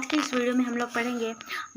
आज के इस वीडियो में हम लोग पढ़ेंगे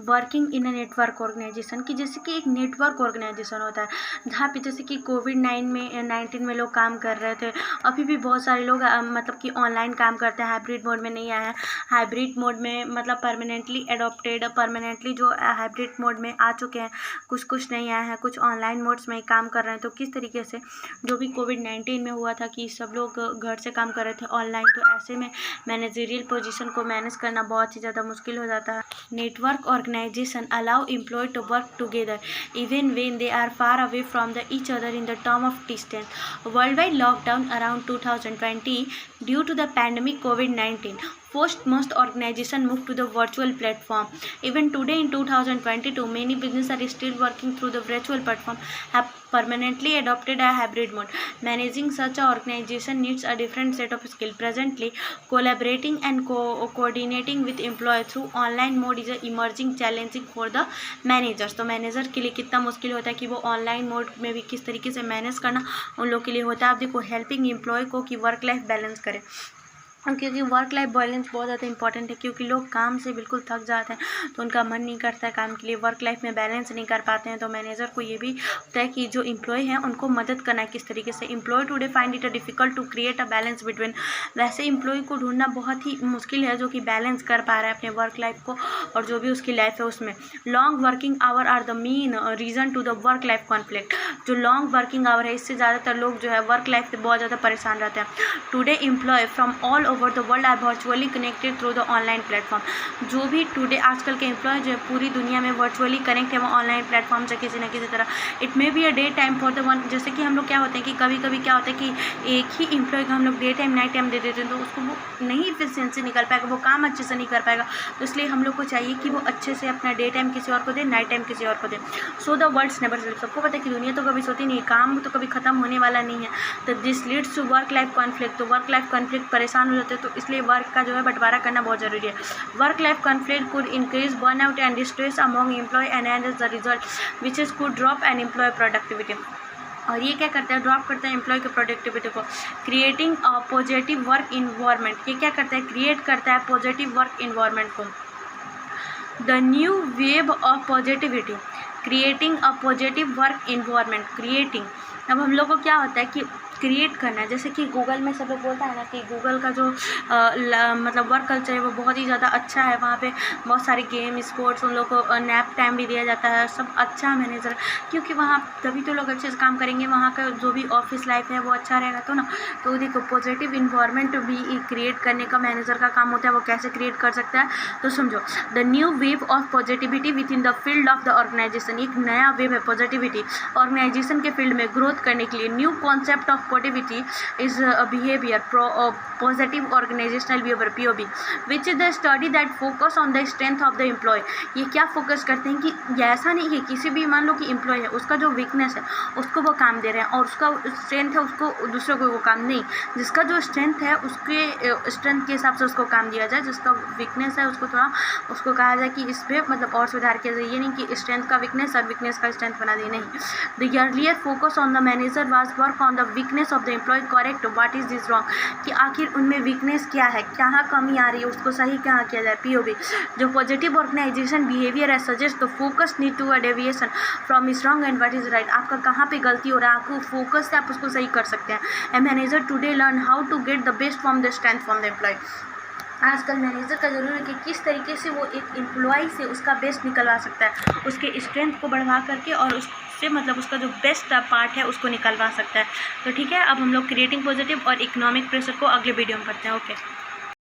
working in a network organization की। जैसे कि एक नेटवर्क ऑर्गेनाइजेशन होता है जहाँ पे जैसे कि कोविड-19 में लोग काम कर रहे थे। अभी भी बहुत सारे लोग मतलब कि ऑनलाइन काम करते हैं, हाइब्रिड मोड में नहीं आए हैं। हाइब्रिड मोड में मतलब परमानेंटली जो हाइब्रिड मोड में आ चुके हैं, कुछ नहीं आए हैं, कुछ ऑनलाइन मोड्स में ही काम कर रहे हैं। तो किस तरीके से जो भी कोविड-19 में हुआ था कि सब लोग घर से काम कर रहे थे ऑनलाइन, तो ऐसे में मैनेजरियल पोजीशन को मैनेज करना बहुत ही ज़्यादा मुश्किल हो जाता है। Network organization allow employ to work together even when they are far away from the each other in the term of distance. Worldwide lockdown around 2020 due to the pandemic COVID-19 forced most organizations move to the virtual platform. Even today in 2022, many businesses are still working through the virtual platform, have permanently adopted a hybrid mode. Managing such an organization needs a different set of skills. Presently, collaborating and coordinating with employees through online mode is a emerging challenging for the managers. तो manager के लिए कितना मुश्किल होता है कि वो online mode में भी किस तरीके से मैनेज करना उन लोग के लिए होता है। आप देखो, हेल्पिंग एम्प्लॉय को कि वर्क लाइफ बैलेंस करें, क्योंकि वर्क लाइफ बैलेंस बहुत ज़्यादा इंपॉर्टेंट है। क्योंकि लोग काम से बिल्कुल थक जाते हैं तो उनका मन नहीं करता है काम के लिए, वर्क लाइफ में बैलेंस नहीं कर पाते हैं। तो मैनेजर को ये भी होता है कि जो एम्प्लॉय हैं उनको मदद करना है किस तरीके से। Employ today find it difficult to create a balance between. वैसे एम्प्लॉय को ढूंढना बहुत ही मुश्किल है जो कि बैलेंस कर पा रहा है अपने वर्क लाइफ को और जो भी उसकी लाइफ है उसमें। Long working hour are the main reason to the work life conflict. जो लॉन्ग वर्किंग आवर है इससे ज़्यादातर लोग जो है वर्क लाइफ से बहुत ज़्यादा परेशान रहते हैं। Today employ from all over the world are virtually connected through the online platform. जो भी टुडे आजकल के एम्प्लॉय जो है पूरी दुनिया में वर्चुअली कनेक्ट है वो ऑनलाइन प्लेटफॉर्म से किसी न किसी तरह। It may be a day time for the one. जैसे कि हम लोग क्या होते हैं कि कभी कभी क्या होता है कि एक ही एम्प्लॉय को हम लोग डे टाइम नाइट टाइम दे देते हैं तो उसको वो नहीं इफिशिएंसी निकल पाएगा, वो काम अच्छे से नहीं कर पाएगा। तो इसलिए हम लोग को चाहिए कि वो अच्छे से अपना डे टाइम किसी और को दे, नाइट टाइम किसी और को दे। So the world's never sleep. सबको पता है कि दुनिया तो कभी सोती नहीं है, काम तो कभी खत्म होने वाला नहीं है। तो this leads to work life conflict. तो वर्क लाइफ कॉन्फ्लिक्ट परेशान हो जाते हैं, तो इसलिए वर्क का जो है बंटवारा करना बहुत जरूरी है। Work life conflict could increase burnout and stress among employ and as the result which is could drop and employ productivity. और ये क्या करता है, ड्रॉप करता है एम्प्लॉय की प्रोडक्टिविटी को। Creating a positive work environment. ये क्या करता है, क्रिएट करता है पॉजिटिव वर्क इन्वायरमेंट को। The new wave of positivity. Creating a positive work environment. Creating, अब हम लोग को क्या होता है कि क्रिएट करना है। जैसे कि गूगल में सब लोग बोलता है ना कि गूगल का जो मतलब वर्क कल्चर है वो बहुत ही ज़्यादा अच्छा है। वहाँ पे बहुत सारे गेम, स्पोर्ट्स, उन लोग को नैप टाइम भी दिया जाता है, सब अच्छा मैनेजर। क्योंकि वहाँ तभी तो लोग अच्छे से काम करेंगे, वहाँ का जो भी ऑफिस लाइफ है वो अच्छा रहेगा तो ना। तो देखो, पॉजिटिव इन्वायरमेंट भी क्रिएट करने का मैनेजर का काम होता है। वो कैसे क्रिएट कर सकता है तो समझो। The new wave of positivity with in the field of the organization. एक नया वेव है पॉजिटिविटी ऑर्गेनाइजेशन के फील्ड में ग्रोथ करने के लिए। New concept of positivity is a behavior positive organizational behavior POB which is the study that focus on the strength of the employee। ये क्या फोकस करते हैं कि ऐसा नहीं है किसी भी, मान लो कि एम्प्लॉय है, उसका जो वीकनेस है उसको वो काम दे रहे हैं और उसका स्ट्रेंथ है उसको दूसरे को वो काम नहीं। जिसका जो स्ट्रेंथ है उसके स्ट्रेंथ के हिसाब से उसको काम दिया जाए, जिसका वीकनेस है उसको थोड़ा उसको कहा जाए कि इस पर मतलब और सुधार किया जाए। ये नहीं कि स्ट्रेंथ का वीकनेस और वीकनेस का स्ट्रेंथ बना दिए, नहीं। The earlier focus on the manager was work on the weakness of the employ correct what is this wrong. कि आखिर उनमें वीकनेस क्या है, कहाँ कमी आ रही है, उसको सही कहाँ किया जाए। POB, जो पॉजिटिव ऑर्गेनाइजेशन बिहेवियर है suggest the focus need to a deviation from is wrong and what is right. आपका कहाँ पे गलती हो रहा है, आपको फोकस से आप उसको सही कर सकते हैं। A manager today learn how to get the best from the strength from the employ. आजकल मैनेजर का ज़रूरी है कि किस तरीके से वो एक एम्प्लॉय से उसका बेस्ट निकलवा सकता है, उसके स्ट्रेंथ को बढ़वा करके और उससे मतलब उसका जो बेस्ट पार्ट है उसको निकलवा सकता है। तो ठीक है, अब हम लोग क्रिएटिंग पॉजिटिव और इकोनॉमिक प्रेशर को अगले वीडियो में पढ़ते हैं। ओके।